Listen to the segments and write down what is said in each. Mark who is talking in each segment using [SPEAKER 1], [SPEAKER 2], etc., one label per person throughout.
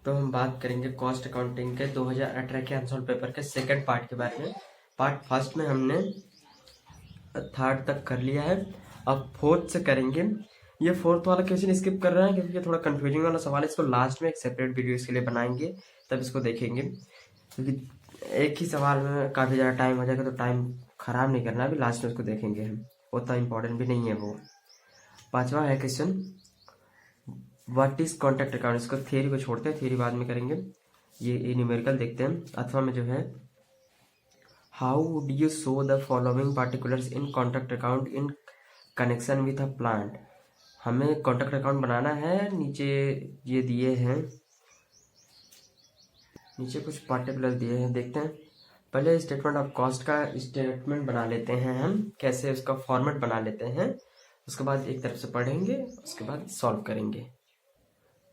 [SPEAKER 1] तो हम बात करेंगे कॉस्ट अकाउंटिंग के 2018 के आंसर पेपर के सेकंड पार्ट के बारे में। पार्ट फर्स्ट में हमने थर्ड तक कर लिया है, अब फोर्थ से करेंगे। ये फोर्थ वाला क्वेश्चन स्किप कर रहे हैं क्योंकि ये थोड़ा कंफ्यूजिंग वाला सवाल है। इसको लास्ट में एक सेपरेट वीडियो इसके लिए बनाएंगे, तब इसको देखेंगे, क्योंकि एक ही सवाल में काफ़ी ज़्यादा टाइम हो जाएगा, तो टाइम खराब नहीं करना। अभी लास्ट में उसको देखेंगे हम, उतना इम्पोर्टेंट भी नहीं है वो। पांचवा है question, what is contract account. इसको थियरी को छोड़ते हैं, थियरी बाद में करेंगे। ये न्यूमेरिकल देखते हैं। अथवा में जो है, how would you show the following particulars in contract account in connection with a plant. हमें कॉन्ट्रैक्ट अकाउंट बनाना है। नीचे ये दिए हैं, नीचे कुछ पार्टिकुलर दिए हैं, देखते हैं। पहले स्टेटमेंट ऑफ कॉस्ट का स्टेटमेंट बना लेते हैं हम, कैसे उसका फॉर्मेट बना लेते हैं। उसके बाद एक तरफ से पढ़ेंगे, उसके बाद सॉल्व करेंगे।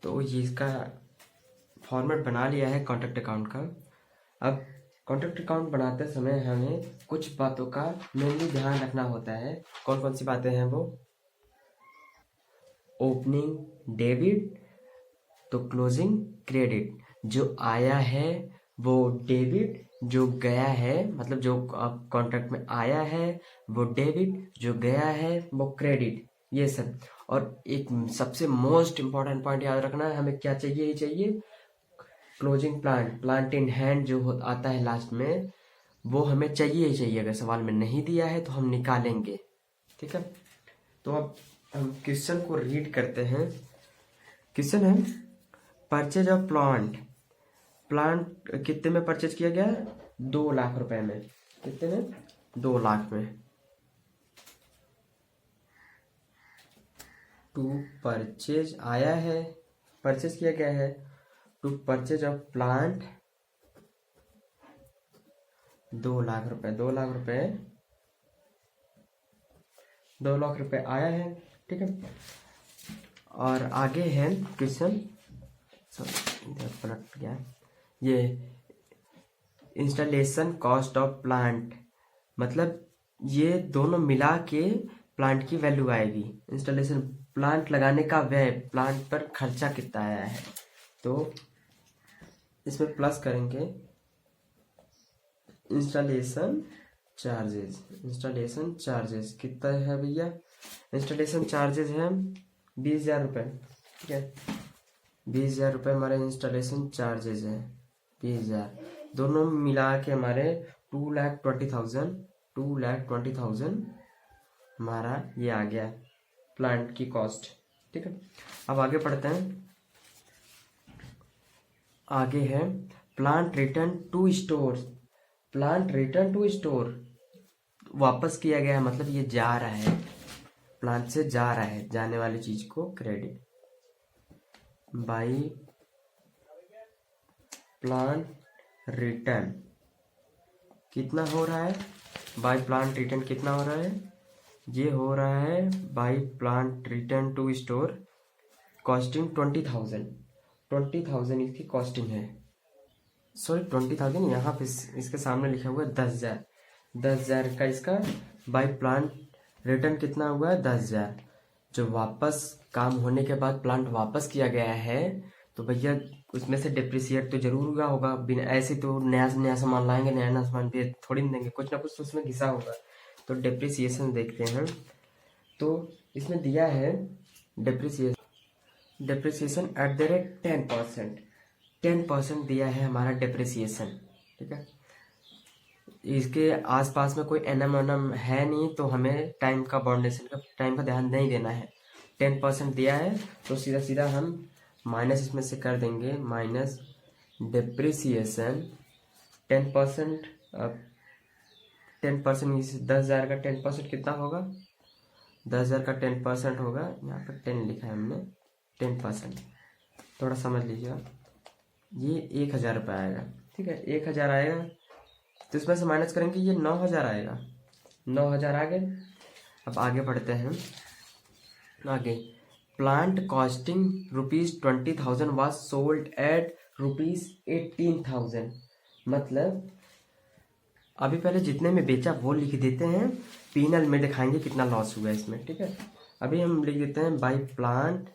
[SPEAKER 1] तो ये इसका फॉर्मेट बना लिया है कॉन्ट्रैक्ट अकाउंट का। अब कॉन्ट्रैक्ट अकाउंट बनाते समय हमें कुछ बातों का मेनली ध्यान रखना होता है। कौन कौन सी बातें हैं वो? ओपनिंग डेबिट, तो क्लोजिंग क्रेडिट। जो आया है वो डेबिट, जो गया है मतलब जो कॉन्ट्रैक्ट में आया है वो डेबिट, जो गया है वो क्रेडिट, ये सब। और एक सबसे मोस्ट इम्पॉर्टेंट पॉइंट याद रखना है, हमें क्या चाहिए? ही चाहिए क्लोजिंग प्लांट इन हैंड जो आता है लास्ट में, वो हमें चाहिए ही चाहिए। अगर सवाल में नहीं दिया है तो हम निकालेंगे, ठीक है। तो अब हम क्वेश्चन को रीड करते हैं। क्वेश्चन है, परचेज ऑफ प्लांट कितने में परचेज किया गया है? 2 लाख रुपए में। कितने में? 2 लाख में। टू परचेज आया है, परचेज किया गया है। To purchase of plant 2 lakh रुपए। 2 लाख रुपए, 2 लाख रुपए आया है, ठीक है। और आगे है क्वेश्चन, इधर पलट गया, ये इंस्टॉलेशन कॉस्ट ऑफ प्लांट, मतलब ये दोनों मिला के प्लांट की वैल्यू आएगी। इंस्टॉलेशन प्लांट लगाने का व्यय, प्लांट पर खर्चा कितना आया है, तो इसमें प्लस करेंगे इंस्टॉलेशन चार्जेस। इंस्टॉलेशन चार्जेस कितना है भैया? इंस्टॉलेशन चार्जेस है 20,000 रुपये, ठीक है। 20,000 रुपये हमारे इंस्टॉलेशन चार्जेस है। 20,000 दोनों मिला के हमारे 2,20,000, 2,20,000 हमारा ये आ गया प्लांट की कॉस्ट, ठीक है। अब आगे पढ़ते हैं। आगे है plant return to store. Plant return to store वापस किया गया है, मतलब ये जा रहा है, प्लांट से जा रहा है, जाने वाली चीज को क्रेडिट बाई प्लांट रिटर्न। कितना हो रहा है बाई प्लांट रिटर्न? कितना हो रहा है? ये हो रहा है by plant return to store costing 20,000। 20,000 इसकी कॉस्टिंग है। सॉरी 20,000, यहाँ पे इसके सामने लिखा हुआ है 10,000। 10,000 का इसका बाई प्लांट रिटर्न कितना हुआ है? 10,000। जो वापस काम होने के बाद प्लांट वापस किया गया है, तो भैया उसमें से डिप्रिसिएट तो जरूर हुआ होगा। बिना ऐसे तो नया नया सामान लाएंगे, नया नया सामान भी थोड़ी ना देंगे, कुछ ना कुछ तो उसमें घिसा होगा। तो डिप्रिसिएशन देखते हैं, तो इसमें दिया है डिप्रिसिएशन एट द रेट 10%। 10% दिया है हमारा डिप्रिसिएशन, ठीक है। इसके आसपास में कोई एनम है नहीं, तो हमें टाइम का बाउंडेशन का, टाइम का ध्यान नहीं देना है। 10% दिया है तो सीधा सीधा हम माइनस इसमें से कर देंगे, माइनस डिप्रिसिएशन 10%। 10% 10,000 का 10% कितना होगा? 10,000 का 10% होगा, यहाँ पर 10 लिखा है हमने, 10%। थोड़ा समझ लीजिएगा, ये 1,000 रुपये आएगा, ठीक है। 1,000 आएगा तो इसमें से माइनस करेंगे, ये 9,000 आएगा। 9,000 आ गए। अब आगे बढ़ते हैं। आगे plant costing ₹20,000 was sold at ₹18,000। मतलब अभी पहले जितने में बेचा वो लिख देते हैं, पीनल में दिखाएंगे कितना लॉस हुआ है इसमें, ठीक है। अभी हम लिख देते हैं बाई प्लांट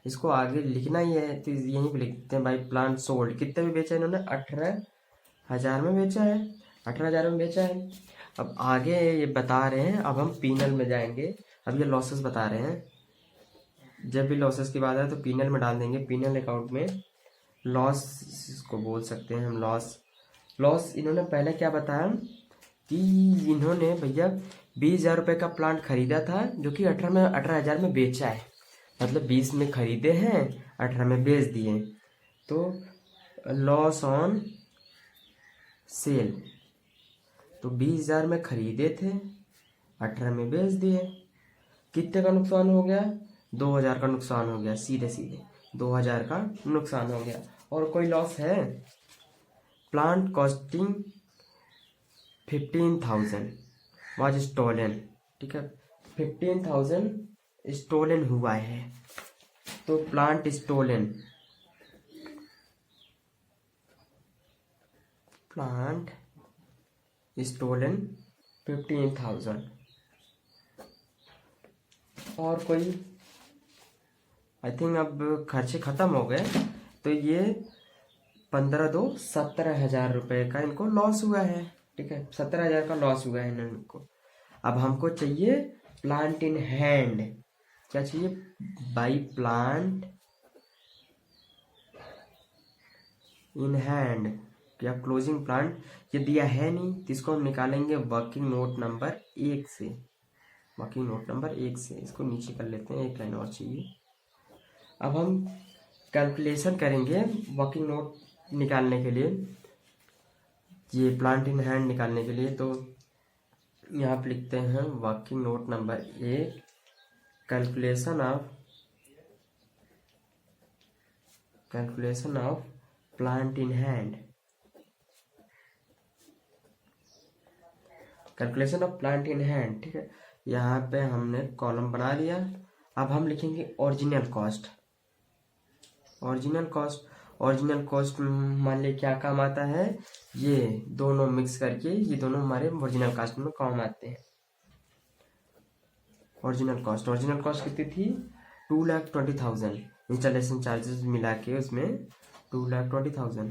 [SPEAKER 1] इसको आगे लिखना ही है तो यहीं पे लिखते हैं भाई प्लांट सोल्ड। कितने में बेचा इन्होंने? 18,000 में बेचा है, 18,000 में बेचा है। अब आगे ये बता रहे हैं, अब हम पीनल में जाएंगे। अब ये लॉसेस बता रहे हैं, जब भी लॉसेस की बात है तो पीनल में डाल देंगे। पीनल अकाउंट में लॉस इसको बोल सकते हैं हम, लॉस इन्होंने पहले क्या बताया कि इन्होंने भैया 20,000 रुपये का प्लांट खरीदा था, जो कि 18,000 में बेचा है। मतलब 20 में खरीदे हैं, 18 में बेच दिए, तो लॉस ऑन सेल। तो 20,000 में खरीदे थे, 18 में बेच दिए, कितने का नुकसान हो गया? 2,000 का नुकसान हो गया, सीधे सीधे 2,000 का नुकसान हो गया। और कोई लॉस है? प्लांट कॉस्टिंग 15,000 वाज स्टोलन, ठीक है, 15,000 स्टोलन हुआ है। तो प्लांट स्टोलन, प्लांट स्टोलन 15,000। और कोई, आई थिंक अब खर्चे ख़त्म हो गए, तो ये 17,000 रुपये का इनको लॉस हुआ है, ठीक है, 17,000 का लॉस हुआ है इनको। अब हमको चाहिए प्लांट इन हैंड। क्या चाहिए? बाई प्लांट इन हैंड या क्लोजिंग प्लांट, ये दिया है नहीं, तो इसको हम निकालेंगे वर्किंग नोट नंबर 1 से। वर्किंग नोट नंबर 1 से इसको नीचे कर लेते हैं, एक लाइन और चाहिए। अब हम कैलकुलेशन करेंगे वर्किंग नोट निकालने के लिए, ये प्लांट इन हैंड निकालने के लिए। तो यहाँ पे लिखते हैं working note number 1, calculation of plant in hand, calculation of plant in hand, ठीक है। यहाँ पे हमने कॉलम बना लिया। अब हम लिखेंगे ओरिजिनल कॉस्ट। ओरिजिनल कॉस्ट मान ली क्या काम आता है? ये दोनों मिक्स करके, ये दोनों हमारे ओरिजिनल कॉस्ट में काम आते हैं। ओरिजिनल कॉस्ट कितनी थी? 2,20,000। इंस्टॉलेशन चार्जेस मिला के उसमें 2,20,000।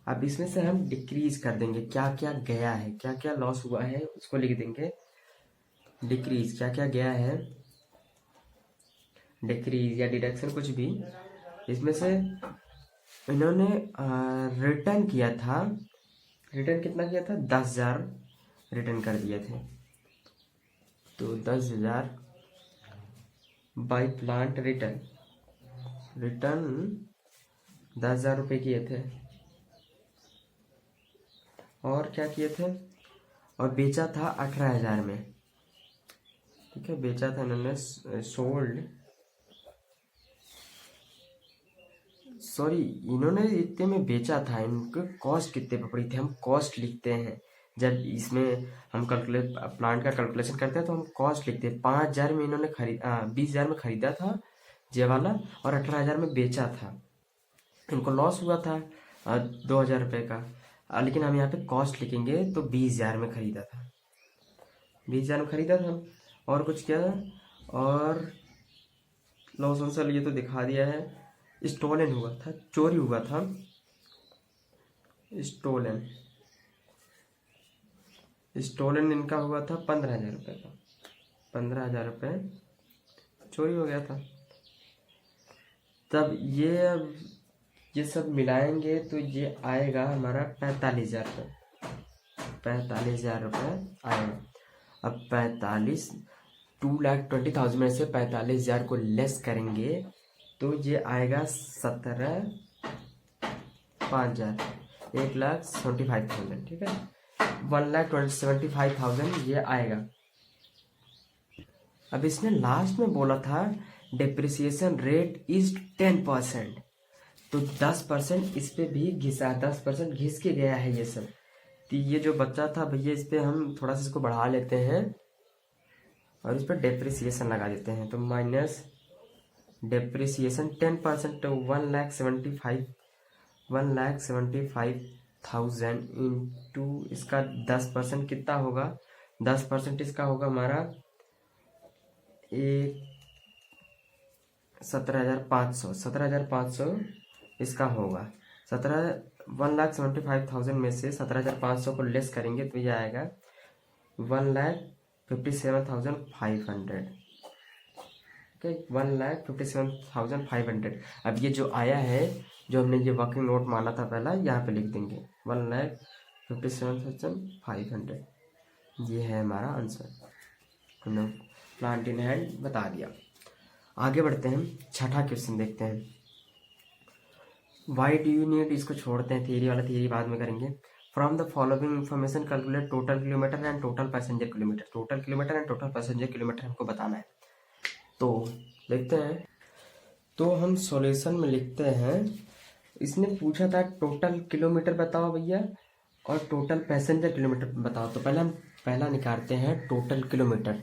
[SPEAKER 1] अब इसमें से हम डिक्रीज कर देंगे, क्या क्या गया है, क्या क्या लॉस हुआ है उसको लिख देंगे। डिक्रीज क्या क्या गया है, डिक्रीज या डिडक्शन कुछ भी। इसमें से इन्होंने रिटर्न किया था, रिटर्न कितना किया था? 10,000 रिटर्न कर दिए थे। तो 10,000 बाई प्लांट रिटर्न 10,000 रुपये किए थे। और क्या किए थे? और बेचा था 18,000 में, ठीक है, बेचा था इन्होंने, सोल्ड, सॉरी, इन्होंने इतने में बेचा था। इनके कॉस्ट कितने पे पड़ी थी, हम कॉस्ट लिखते हैं जब इसमें हम प्लांट का कैलकुलेशन करते हैं, तो हम कॉस्ट लिखते हैं। 5,000 में इन्होंने 20,000 में खरीदा था ये वाला, और 18,000 में बेचा था। इनको लॉस हुआ था 2,000 रुपये का, लेकिन हम यहाँ पे कॉस्ट लिखेंगे, तो 20,000 में खरीदा था, 20,000 में खरीदा था। और कुछ क्या था? और लॉस ऑन सेल ये तो दिखा दिया है। स्टोलन हुआ था, चोरी हुआ था, स्टोलन इनका हुआ था 15,000 रुपये का, 15,000 रुपये चोरी हो गया था। तब ये सब मिलाएंगे तो ये आएगा हमारा 45,000 रुपये, 45,000 रुपये आएगा। अब 2,20,000 में से 45,000 को लेस करेंगे तो ये आएगा 5,000, 1,75,000, ठीक है, 1,75,000 ये आएगा। अब इसने लास्ट में बोला था डेप्रिसिएशन रेट इज 10%, तो 10% इस पे भी घिसा, 10% घिस के गया है ये सब। तो ये जो बच्चा था भैया, इस पे हम थोड़ा सा इसको बढ़ा लेते हैं और इस पर डेप्रिसिएशन लगा देते हैं। तो माइनस डेप्रिसिएशन 10%, तो 1,75,000 इंटू इसका 10% कितना होगा? 10% इसका होगा हमारा एक 17,500 इसका होगा। 1,75,000 में से 17,500 को लेस करेंगे तो ये आएगा 1,57,500। ओके, 1,57,500। अब ये जो आया है, जो हमने ये वर्किंग नोट माना था पहला, यहाँ पे लिख देंगे 1,57,500। ये है हमारा आंसर, हमने प्लांट इन हैंड बता दिया। आगे बढ़ते हैं, छठा क्वेश्चन देखते हैं। वाई डू यू नीड, इसको छोड़ते हैं, थियरी वाला थियरी बाद में करेंगे। From the following information calculate total kilometre and total passenger kilometre. Total kilometre and total passenger kilometre हमको बताना है। तो देखते हैं, तो हम सॉल्यूशन में लिखते हैं, इसने पूछा था टोटल किलोमीटर बताओ भैया और टोटल पैसेंजर किलोमीटर बताओ। तो पहले हम पहला निकालते हैं टोटल किलोमीटर।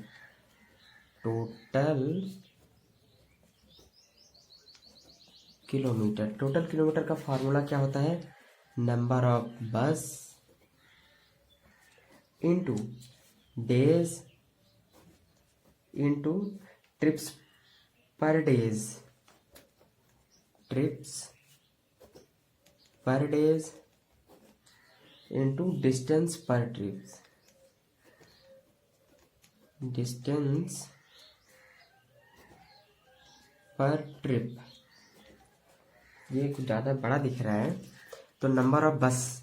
[SPEAKER 1] टोटल किलोमीटर का फार्मूला क्या होता है? नंबर ऑफ बस इंटू डेज इंटू ट्रिप्स पर डेज इंटू डिस्टेंस पर ट्रिप। ये कुछ ज़्यादा बड़ा दिख रहा है। तो नंबर ऑफ बस,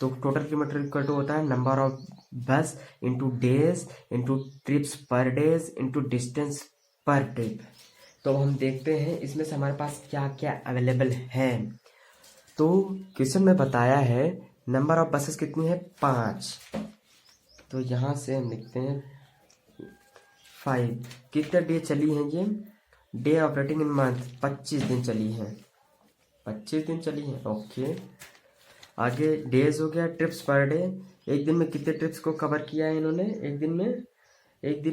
[SPEAKER 1] तो टोटल किलोमीटर इक्वल टू होता है नंबर ऑफ बस इंटू डेज इंटू ट्रिप्स पर डेज इंटू डिस्टेंस पर ट्रिप। तो हम देखते हैं इसमें से हमारे पास क्या क्या अवेलेबल है। तो क्वेश्चन में बताया है नंबर ऑफ बसेस कितनी है? 5। तो यहाँ से हम लिखते हैं 5। कितने डे चली हैं ये? डे ऑपरेटिंग इन मंथ 25 दिन चली हैं। 25 दिन चली हैं, ओके। आगे डेज हो गया, ट्रिप्स पर डे, एक दिन में कितने ट्रिप्स को कवर किया है इन्होंने? एक दिन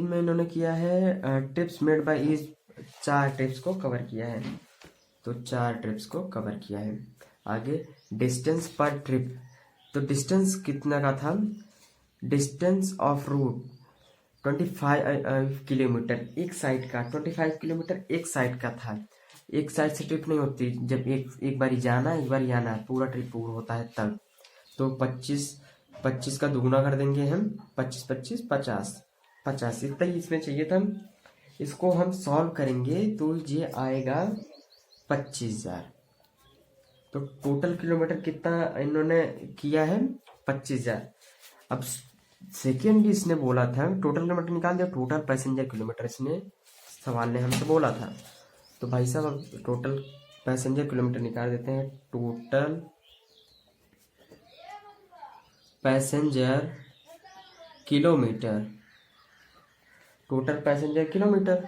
[SPEAKER 1] में इन्होंने किया है ट्रिप्स मेड बाय ईज, 4 ट्रिप्स को कवर किया है। तो 4 ट्रिप्स को कवर किया है। आगे डिस्टेंस पर ट्रिप, तो डिस्टेंस कितना का था? डिस्टेंस ऑफ रूट 25 किलोमीटर एक साइड का, 25 किलोमीटर एक साइड का था। एक साइड से ट्रिप नहीं होती, जब एक बारी जाना एक बारी आना, पूरा ट्रिप पूरा होता है तब। तो 25 का दुगुना कर देंगे हम, 25 50 इतना ही इसमें चाहिए था। इसको हम सॉल्व करेंगे तो ये आएगा 25,000। तो टोटल किलोमीटर कितना इन्होंने किया है? 25,000। अब सेकेंड इसने बोला था टोटल किलोमीटर निकाल दिया, टोटल पैसेंजर किलोमीटर इसने सवाल ने हमसे बोला था। तो भाई साहब अब टोटल पैसेंजर किलोमीटर निकाल देते हैं। टोटल पैसेंजर किलोमीटर,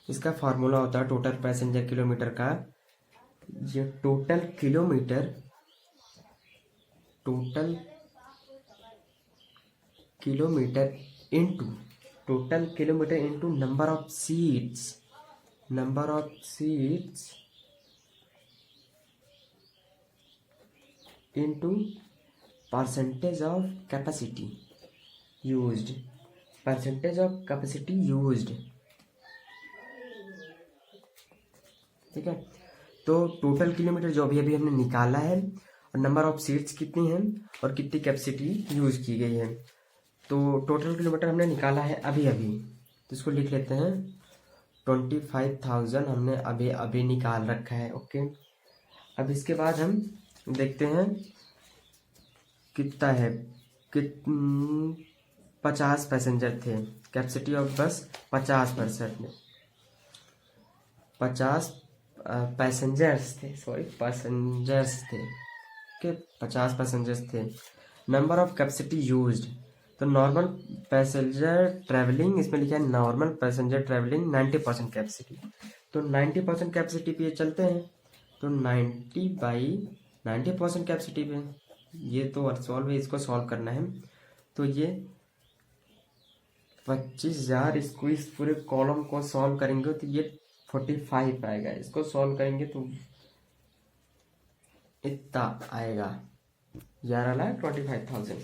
[SPEAKER 1] इसका फार्मूला होता है टोटल पैसेंजर किलोमीटर का, ये total kilometre into number of seats into percentage of capacity used. ठीक है। तो टोटल किलोमीटर जो अभी हमने निकाला है और नंबर ऑफ सीट्स कितनी हैं और कितनी कैपेसिटी यूज की गई है। तो टोटल किलोमीटर हमने निकाला है अभी तो इसको लिख लेते हैं 25,000 हमने अभी निकाल रखा है, ओके। अब इसके बाद हम देखते हैं कितना है, 50 पैसेंजर थे, कैपेसिटी ऑफ बस 50%, 50 पैसेंजर्स थे, ओके, 50 पैसेंजर्स थे। नंबर ऑफ कैपेसिटी यूज्ड, तो नॉर्मल पैसेंजर ट्रैवलिंग, इसमें लिखा है नॉर्मल पैसेंजर ट्रैवलिंग 90% कैपेसिटी। तो 90% कैपेसिटी पे चलते हैं, तो 90/90% कैपेसिटी पे, ये तो सॉल्व है, इसको सॉल्व करना है। तो ये 25,000, इसको इस पूरे कॉलम को सॉल्व करेंगे तो ये 45 आएगा। इसको सॉल्व करेंगे तो इतना आएगा, 11,25,000।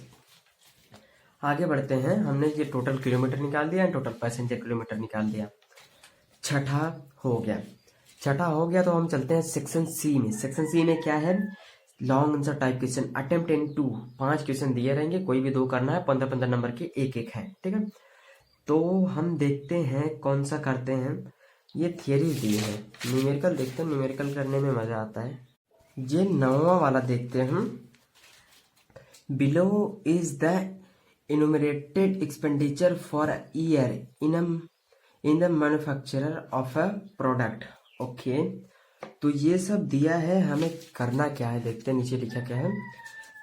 [SPEAKER 1] आगे बढ़ते हैं। हमने ये टोटल किलोमीटर निकाल दिया, टोटल पैसेंजर किलोमीटर निकाल दिया। छठा हो गया तो हम चलते हैं सेक्शन सी में। सेक्शन सी में क्या है, long answer type question, attempt in 2, 5 question दिए रहेंगे, कोई भी 2 करना है, 15-15 नंबर के एक एक है, ठीक है। तो हम देखते हैं कौन सा करते हैं। ये थियरी दी है, न्यूमेरिकल देखते हैं, न्यूमेरिकल करने में मजा आता है। ये 9वां वाला देखते हैं हम। Below is the enumerated expenditure for a year in the manufacturer of a product। Okay, तो ये सब दिया है, हमें करना क्या है देखते हैं। नीचे लिखा क्या है,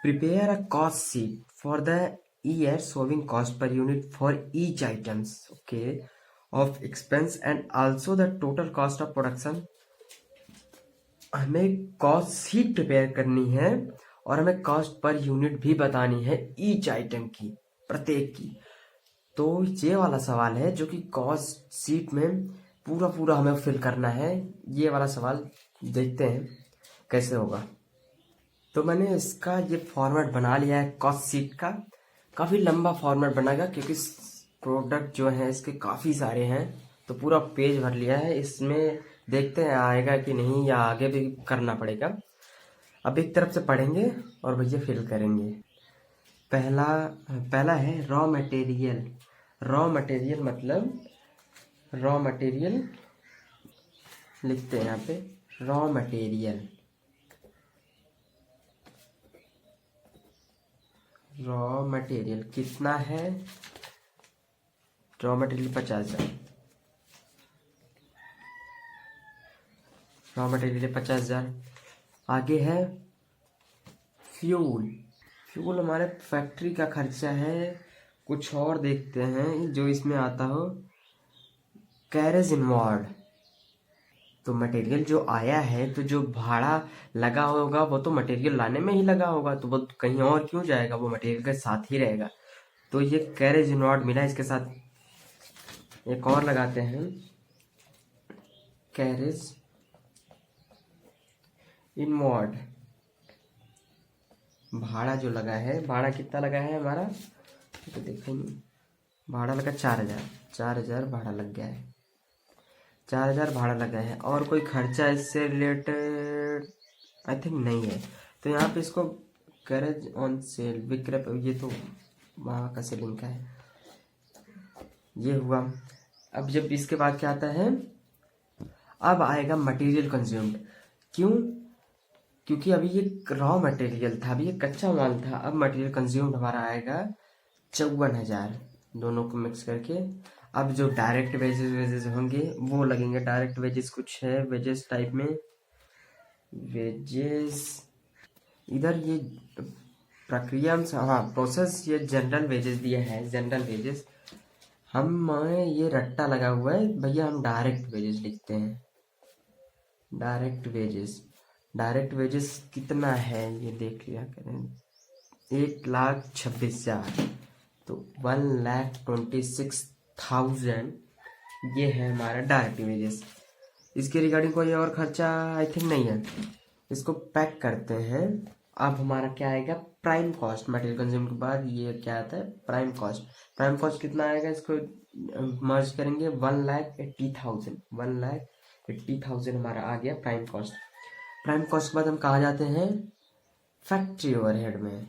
[SPEAKER 1] prepare a cost sheet for the year showing cost per unit for each items, okay, of expense and also the total cost of production. हमें कॉस्ट शीट प्रिपेयर करनी है और हमें कॉस्ट पर यूनिट भी बतानी है ईच आइटम की, प्रत्येक की। तो ये वाला सवाल है जो कि कॉस्ट शीट में पूरा पूरा हमें फिल करना है। ये वाला सवाल देखते हैं कैसे होगा। तो मैंने इसका ये फॉर्मेट बना लिया है कॉस्ट शीट का। काफ़ी लंबा फॉर्मेट बनाएगा क्योंकि प्रोडक्ट जो है इसके काफ़ी सारे हैं, तो पूरा पेज भर लिया है। इसमें देखते हैं आएगा कि नहीं, या आगे भी करना पड़ेगा। अब एक तरफ से पढ़ेंगे और भैया फिल करेंगे। पहला है रॉ मटेरियल। रॉ मटेरियल मतलब रॉ मटेरियल लिखते हैं यहाँ पे, रॉ मटेरियल। रॉ मटेरियल कितना है, रॉ मटेरियल 50,000। Raw material 50,000। आगे है फ्यूल। फ्यूल हमारे फैक्ट्री का खर्चा है। कुछ और देखते हैं जो इसमें आता हो, कैरेज इनवॉल्व। तो मटेरियल जो आया है, तो जो भाड़ा लगा होगा वो तो मटेरियल लाने में ही लगा होगा, तो वो कहीं और क्यों जाएगा, वो मटेरियल के साथ ही रहेगा। तो ये कैरेज इनवॉल्व मिला, इसके साथ एक और लगाते हैं, कैरेज इनवॉल्व। भाड़ा जो लगा है, भाड़ा कितना लगा है हमारा, तो देखेंगे, भाड़ा लगा 4,000। 4,000 भाड़ा लग गया है, 4,000 भाड़ा लगा है। और कोई खर्चा इससे रिलेटेड आई थिंक नहीं है। तो यहाँ पे इसको कैरेज ऑन सेल, विक्रय, ये तो वहाँ का सेलिंग का है, ये हुआ। अब जब इसके बाद क्या आता है, अब आएगा मटेरियल कंज्यूम्ड। क्यों, क्योंकि अभी ये रॉ मटेरियल था, अभी ये कच्चा माल था। अब मटेरियल कंज्यूम्ड हमारा आएगा 54,000, दोनों को मिक्स करके। अब जो डायरेक्ट वेजेस होंगे वो लगेंगे। डायरेक्ट वेजेस कुछ है वेजेस टाइप में, वेजेस इधर ये प्रक्रिया, हाँ प्रोसेस, ये जनरल वेजेस दिया है, जनरल वेजेस। हम ये रट्टा लगा हुआ है भैया, हम डायरेक्ट वेजेस लिखते हैं। डायरेक्ट वेजेस, डायरेक्ट वेजेस कितना है ये देख लिया करें, 1,26,000, तो 1,26,000 ये है हमारा डायरेक्ट वेजेस। इसके रिगार्डिंग कोई और खर्चा आई थिंक नहीं है। इसको पैक करते हैं। अब हमारा क्या आएगा, प्राइम कॉस्ट। मटेरियल कंज्यूम के बाद ये क्या आता है, प्राइम कॉस्ट। प्राइम कॉस्ट कितना आएगा, इसको मर्ज करेंगे, 1,80,000। 1,80,000 हमारा आ गया प्राइम कॉस्ट। प्राइम कॉस्ट के बाद हम कहाँ जाते हैं, फैक्ट्री ओवरहेड में।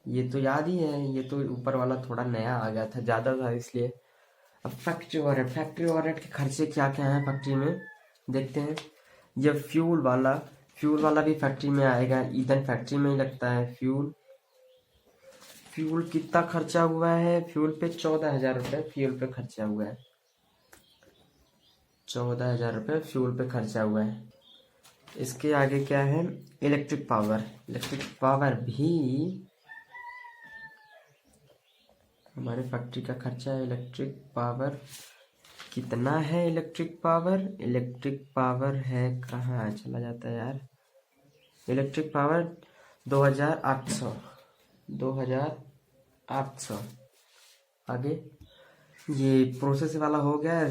[SPEAKER 1] ये तो याद ही है, ये तो ऊपर वाला थोड़ा नया आ गया था, ज़्यादा था इसलिए। अब फैक्ट्री ओवरहेड, फैक्ट्री ओवरहेड के खर्चे क्या क्या हैं फैक्ट्री में देखते हैं। ये फ्यूल वाला भी फैक्ट्री में आएगा, ईंधन फैक्ट्री में ही लगता है। फ्यूल कितना खर्चा हुआ है, फ्यूल पे 14,000 रुपये फ्यूल पे खर्चा हुआ है। 14,000 रुपये फ्यूल पे खर्चा हुआ है। इसके आगे क्या है, इलेक्ट्रिक पावर। इलेक्ट्रिक पावर भी हमारे फैक्ट्री का खर्चा है। इलेक्ट्रिक पावर कितना है, इलेक्ट्रिक पावर है, कहाँ चला जाता है यार, इलेक्ट्रिक पावर 2,800। आगे ये प्रोसेस वाला हो गया।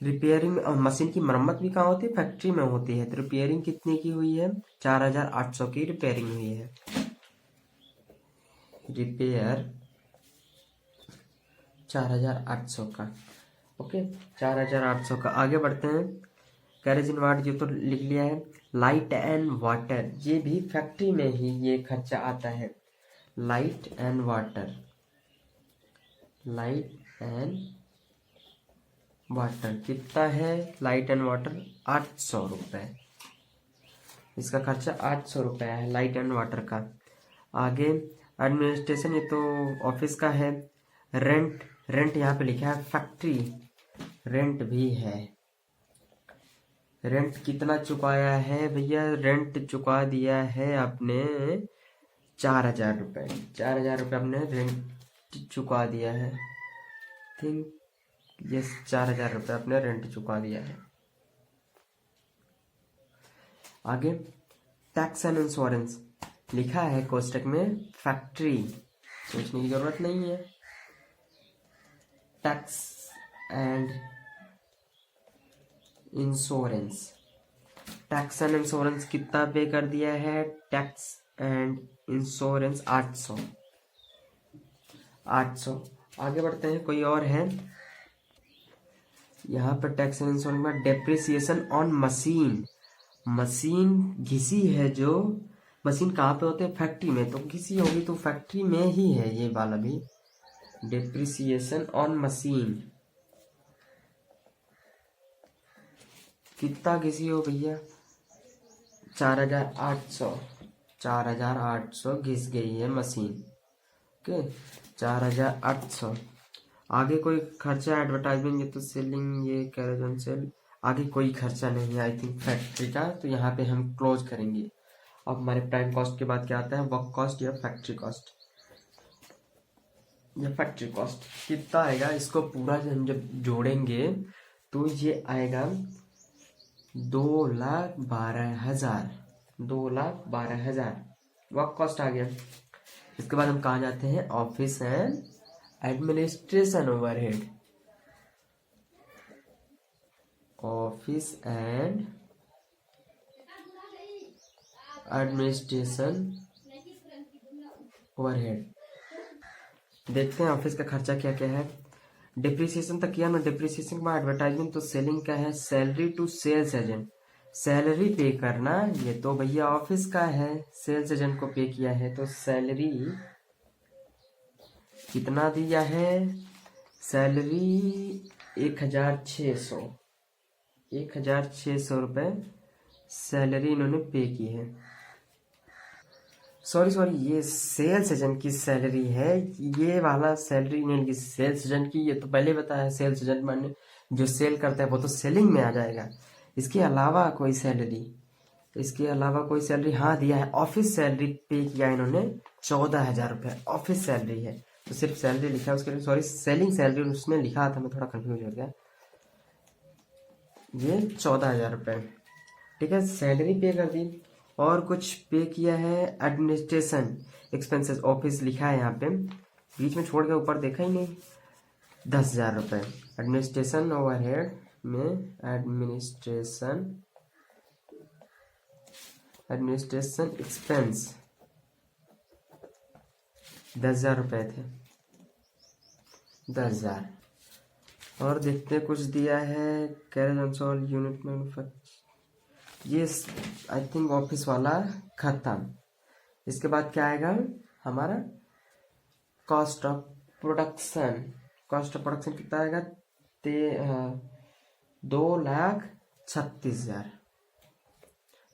[SPEAKER 1] रिपेयरिंग मशीन की मरम्मत भी कहाँ होती है, फैक्ट्री में होती है। तो रिपेयरिंग कितने की हुई है, 4,800 की रिपेयरिंग हुई है। रिपेयर 4,800 का। ओके, 4,800 का। आगे बढ़ते हैं। कैरेजिन वाट ये तो लिख लिया है। लाइट एंड वाटर, ये भी फैक्ट्री में ही ये खर्चा आता है। Light and water, light and water कितना है? लाइट एंड वाटर 800 रुपये, इसका खर्चा 800 रुपये है लाइट एंड वाटर का। आगे एडमिनिस्ट्रेशन, ये तो ऑफिस का है। रेंट, रेंट यहाँ पे लिखा है फैक्ट्री रेंट भी है। रेंट कितना चुकाया है भैया? रेंट चुका दिया है आपने 4,000 रुपये। 4,000 रुपये आपने रेंट चुका दिया है। थिंक यस, 4,000 रुपये आपने रेंट चुका दिया है। आगे टैक्स एंड इंश्योरेंस लिखा है कोष्टक में फैक्ट्री, सोचने की जरूरत नहीं है। Tax and insurance, tax and insurance कितना पे कर दिया है? Tax and insurance 800। आगे बढ़ते हैं, कोई और है यहाँ पर? टैक्स एंड इंश्योरेंस में डेप्रिसिएशन ऑन मशीन, मशीन घिसी है जो, मशीन कहाँ पे होते हैं? फैक्ट्री में, तो घिसी होगी तो फैक्ट्री में ही है ये वाला भी। डेप्रिसिएशन ऑन मशीन कितना घिसी हो भैया? 4,800, 4,800 घिस गई है मशीन। ओके, 4,800। आगे कोई खर्चा एडवर्टाइजमेंट, ये तो सेलिंग, ये कैरेजन सेल, आगे कोई खर्चा नहीं है आई थिंक फैक्ट्री का, तो यहाँ पे हम क्लोज करेंगे। अब हमारे प्राइम कॉस्ट के बाद क्या आता है? वर्क कॉस्ट या फैक्ट्री कॉस्ट। या फैक्ट्री कॉस्ट कितना आएगा? इसको पूरा हम जब जोड़ेंगे तो ये आएगा 2,12,000। 2,12,000 वर्क कॉस्ट आ गया। इसके बाद हम कहाँ जाते हैं? Office and administration overhead. Office and administration overhead. देखते हैं ऑफिस का खर्चा क्या क्या है। डिप्रिसिएशन तक किया ना, डिप्रिसिएशन के बाद एडवर्टाइजमेंट, तो सेलिंग क्या है? Salary to sales agent, salary pay करना, ये तो भैया ऑफिस का है, सेल्स एजेंट को पे किया है, तो सैलरी कितना दिया है? सैलरी 1,600, 1,600 रुपये सैलरी इन्होंने पे की है। सॉरी, ये सेल्स एजेंट की सैलरी है, ये वाला सैलरी नहीं की सेल्स एजेंट की, ये तो पहले बताया। सेल्स एजेंट माने जो सेल करता है वो तो सेलिंग में आ जाएगा। इसके अलावा कोई सैलरी, इसके अलावा कोई सैलरी हाँ दिया है। ऑफिस सैलरी पे किया इन्होंने 14,000 रुपये, ऑफिस सैलरी है, तो सिर्फ सैलरी लिखा है उसके लिए, सॉरी सेलिंग सैलरी उसमें लिखा था, मैं थोड़ा कंफ्यूज हो गया। ये 14,000 रुपये, ठीक है, सैलरी पे कर दी। और कुछ पे किया है एडमिनिस्ट्रेशन एक्सपेंसेस, ऑफिस लिखा है यहाँ पे, बीच में छोड़ के ऊपर देखा ही नहीं। 10,000 रुपये एडमिनिस्ट्रेशन ओवरहेड में, एडमिनिस्ट्रेशन एक्सपेंस 10,000 रुपये थे, 10,000। और देखते कुछ दिया है कैरेज ऑन यूनिट मैन्युफैक्चर, ये आई थिंक ऑफिस वाला खत्म। इसके बाद क्या आएगा हमारा? Cost of production. Cost of production कितना आएगा? 2,36,000,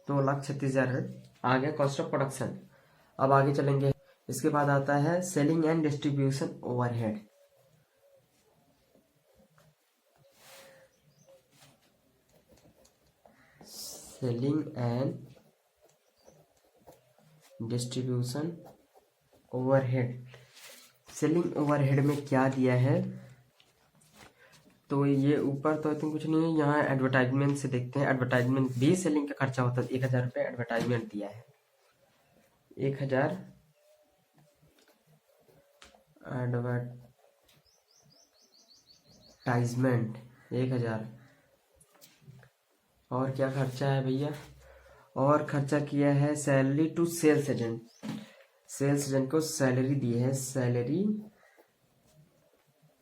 [SPEAKER 1] 2,36,000 आ गया कॉस्ट ऑफ प्रोडक्शन। अब आगे चलेंगे। इसके बाद आता है selling and distribution overhead. Selling and distribution overhead. Selling overhead में क्या दिया है? तो ये ऊपर तो आई थिंक कुछ नहीं है, यहाँ एडवर्टाइजमेंट से देखते हैं। एडवर्टाइजमेंट भी सेलिंग का खर्चा होता है। 1,000 रुपये एडवर्टाइजमेंट दिया है, 1,000 एडवर्टाइजमेंट, 1,000। और क्या खर्चा है भैया? और खर्चा किया है salary to sales agent, sales agent को सैलरी दी है, सैलरी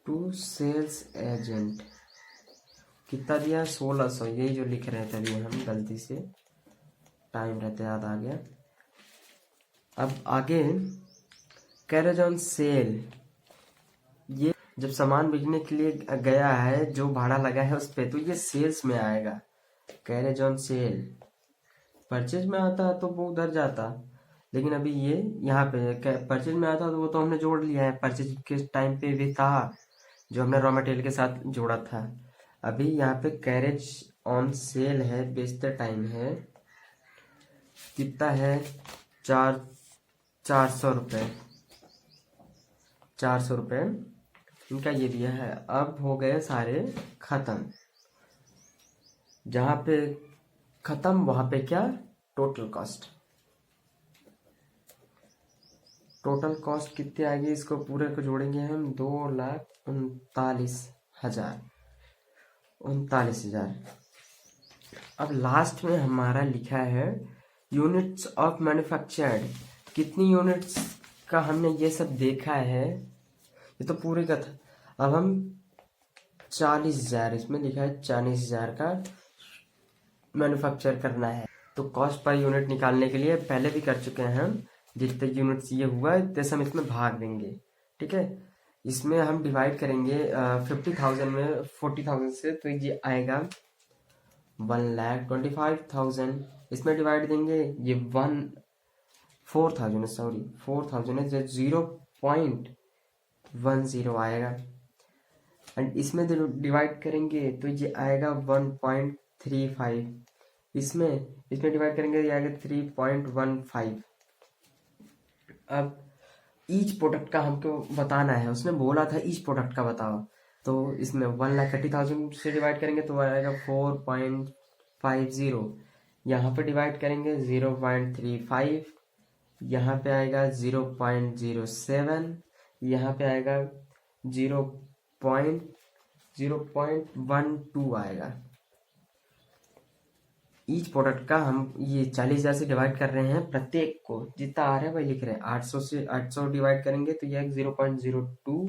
[SPEAKER 1] टू सेल्स एजेंट कितना दिया 1600, यही जो लिख रहे थे अभी हम गलती से, टाइम रहते याद आ गया। अब आगे कैरेज ऑन सेल, ये जब सामान बिकने के लिए गया है जो भाड़ा लगा है उस पे, तो ये सेल्स में आएगा। कैरेज ऑन सेल परचेज में आता तो वो उधर जाता, लेकिन अभी ये यहाँ पे परचेज में आता तो वो तो हमने जोड़ लिया है, परचेज के टाइम पे भी था जो हमने रॉ मटेरियल के साथ जोड़ा था। अभी यहाँ पे कैरेज ऑन सेल है, बेचते टाइम है, कितना है 400 रुपये, 400 रुपये इनका ये दिया है। अब हो गए सारे खत्म, जहाँ पे खत्म वहाँ पे क्या टोटल कॉस्ट, टोटल कॉस्ट कितनी आएगी, इसको पूरे को जोड़ेंगे हम 2,39,000, 39,000। अब लास्ट में हमारा लिखा है यूनिट्स ऑफ मैन्युफैक्चर्ड, कितनी यूनिट्स का हमने ये सब देखा है, ये तो पूरे का था। अब हम 40,000, इसमें लिखा है 40,000 का मैन्युफैक्चर करना है। तो कॉस्ट पर यूनिट निकालने के लिए पहले भी कर चुके हैं हम, जितने यूनिट्स ये हुआ इतने हम इसमें भाग देंगे, ठीक है। इसमें हम डिवाइड करेंगे 50,000 में 40,000 से, तो ये आएगा 1,25,000। इसमें डिवाइड देंगे ये 4,000 है, 0.10 आएगा। एंड इसमें डिवाइड करेंगे तो ये आएगा 1.35, इसमें डिवाइड करेंगे ये आएगा 3.15। अब ईच प्रोडक्ट का हमको बताना है, उसने बोला था ईच प्रोडक्ट का बताओ, तो इसमें 1,30,000 से डिवाइड करेंगे तो आएगा 4.50, यहाँ पे डिवाइड करेंगे 0.35, यहाँ पे आएगा 0.07, यहाँ पे आएगा 0.12 आएगा। ईच प्रोडक्ट का हम ये 40,000 से डिवाइड कर रहे हैं, प्रत्येक को जितना आ रहा है वही लिख रहे हैं। 800 से 800 डिवाइड करेंगे तो यह 0.02,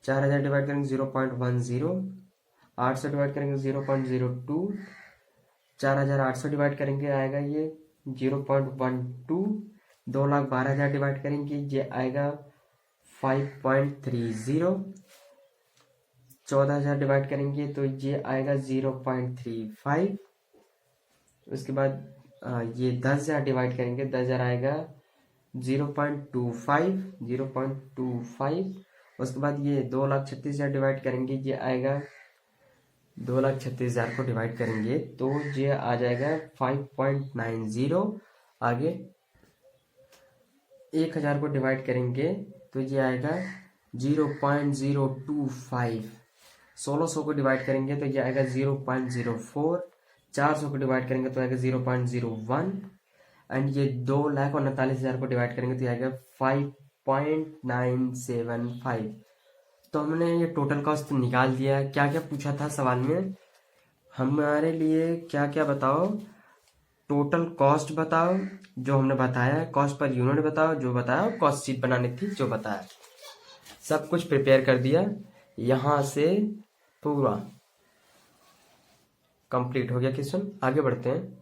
[SPEAKER 1] 4,000 डिवाइड करेंगे 0.10, 800 डिवाइड करेंगे 0.02, 4,800 डिवाइड करेंगे आएगा ये 0.12, 2,12,000 डिवाइड करेंगे ये आएगा 5.30, 14,000 डिवाइड करेंगे तो ये आएगा 0.35। उसके बाद ये 10,000 डिवाइड करेंगे, 10,000 आएगा 0.25। उसके बाद ये 2,36,000 डिवाइड करेंगे, ये आएगा 2,36,000 को डिवाइड करेंगे तो ये आ जाएगा 5.90। आगे 1,000 को डिवाइड करेंगे तो ये आएगा 0.025। 1,600 को डिवाइड करेंगे तो ये आएगा 0.04। 400 को डिवाइड करेंगे तो आएगा 0.01। एंड ये 2,39,000 को डिवाइड करेंगे तो आएगा 5.975। तो हमने ये टोटल कॉस्ट निकाल दिया। क्या क्या पूछा था सवाल में, हमारे लिए क्या क्या बताओ, टोटल कॉस्ट बताओ जो हमने बताया, कॉस्ट पर यूनिट बताओ जो बताया, कॉस्ट शीट बनानी थी जो बताया, सब कुछ प्रिपेयर कर दिया। यहाँ से पूरा कंप्लीट हो गया क्वेश्चन। आगे बढ़ते हैं।